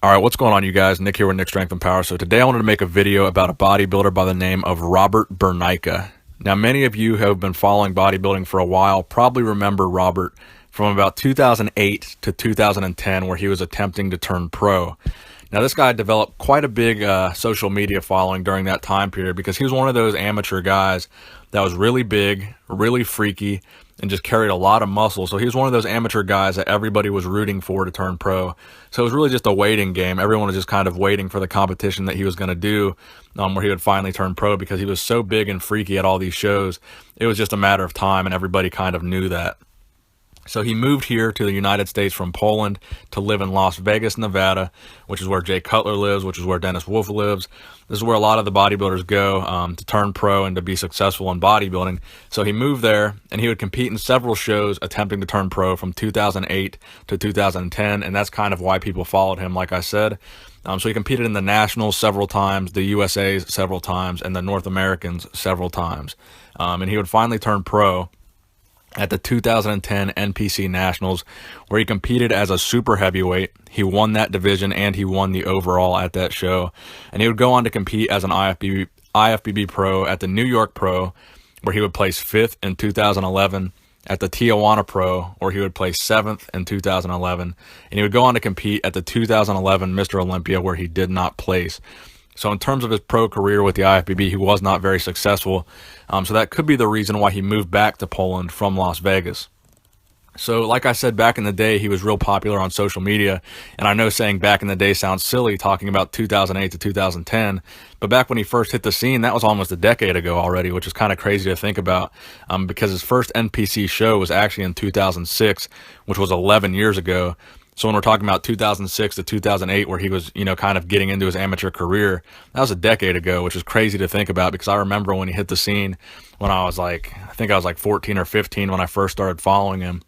All right, what's going on, you guys? Nick here with Nick Strength and Power. So today I wanted to make a video about a bodybuilder by the name of Robert Burneika. Now, many of you who have been following bodybuilding for a while probably remember Robert from about 2008 to 2010, where he was attempting to turn pro. Now, this guy developed quite a big social media following during that time period because he was one of those amateur guys that was really big, really freaky, and just carried a lot of muscle. So he was one of those amateur guys that everybody was rooting for to turn pro. So it was really just a waiting game. Everyone was just kind of waiting for the competition that he was going to do, where he would finally turn pro, because he was so big and freaky at all these shows. It was just a matter of time, and everybody kind of knew that. So he moved here to the United States from Poland to live in Las Vegas, Nevada, which is where Jay Cutler lives, which is where Dennis Wolf lives. This is where a lot of the bodybuilders go to turn pro and to be successful in bodybuilding. So he moved there, and he would compete in several shows attempting to turn pro from 2008 to 2010, and that's kind of why people followed him, like I said. So he competed in the Nationals several times, the USAs several times, and the North Americans several times. And he would finally turn pro at the 2010 NPC Nationals, where he competed as a super heavyweight. He won that division, and he won the overall at that show. And he would go on to compete as an IFBB pro at the New York Pro, where he would place 5th in 2011, at the Tijuana Pro, where he would place 7th in 2011, and he would go on to compete at the 2011 Mr. Olympia, where he did not place. So in terms of his pro career with the IFBB, he was not very successful. So that could be the reason why he moved back to Poland from Las Vegas. So like I said, back in the day, he was real popular on social media. And I know saying back in the day sounds silly, talking about 2008 to 2010. But back when he first hit the scene, that was almost a decade ago already, which is kind of crazy to think about, because his first NPC show was actually in 2006, which was 11 years ago. So when we're talking about 2006 to 2008, where he was, kind of getting into his amateur career, that was a decade ago, which is crazy to think about, because I remember when he hit the scene when I think I was like 14 or 15 when I first started following him.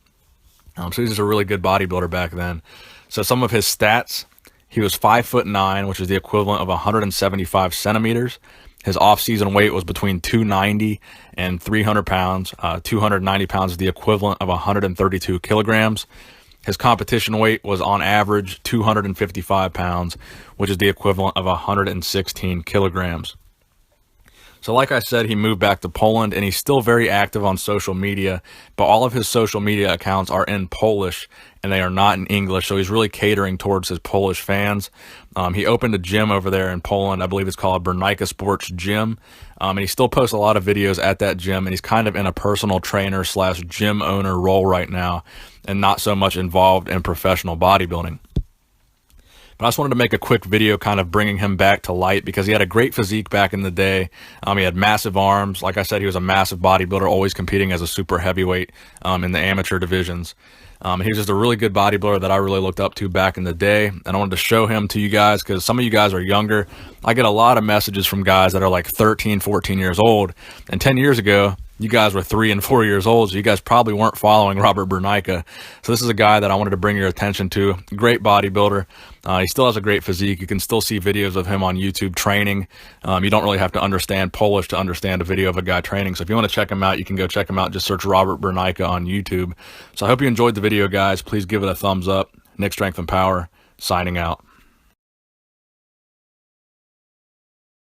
So he was just a really good bodybuilder back then. So some of his stats: he was 5'9", which is the equivalent of 175 centimeters. His off-season weight was between 290 and 300 pounds. 290 pounds is the equivalent of 132 kilograms. His competition weight was on average 255 pounds, which is the equivalent of 116 kilograms. So like I said, he moved back to Poland, and he's still very active on social media, but all of his social media accounts are in Polish, and they are not in English, so he's really catering towards his Polish fans. He opened a gym over there in Poland. I believe it's called Burneika Sports Gym, and he still posts a lot of videos at that gym, and he's kind of in a personal trainer / gym owner role right now, and not so much involved in professional bodybuilding. But I just wanted to make a quick video kind of bringing him back to light, because he had a great physique back in the day. He had massive arms. Like I said, he was a massive bodybuilder, always competing as a super heavyweight in the amateur divisions. He was just a really good bodybuilder that I really looked up to back in the day, and I wanted to show him to you guys, because some of you guys are younger. I get a lot of messages from guys that are like 13, 14 years old, and 10 years ago, you guys were 3 and 4 years old, so you guys probably weren't following Robert Burneika. So this is a guy that I wanted to bring your attention to. Great bodybuilder. He still has a great physique. You can still see videos of him on YouTube training. You don't really have to understand Polish to understand a video of a guy training. So if you want to check him out, you can go check him out. Just search Robert Burneika on YouTube. So I hope you enjoyed the video, guys. Please give it a thumbs up. Nick Strength and Power, signing out.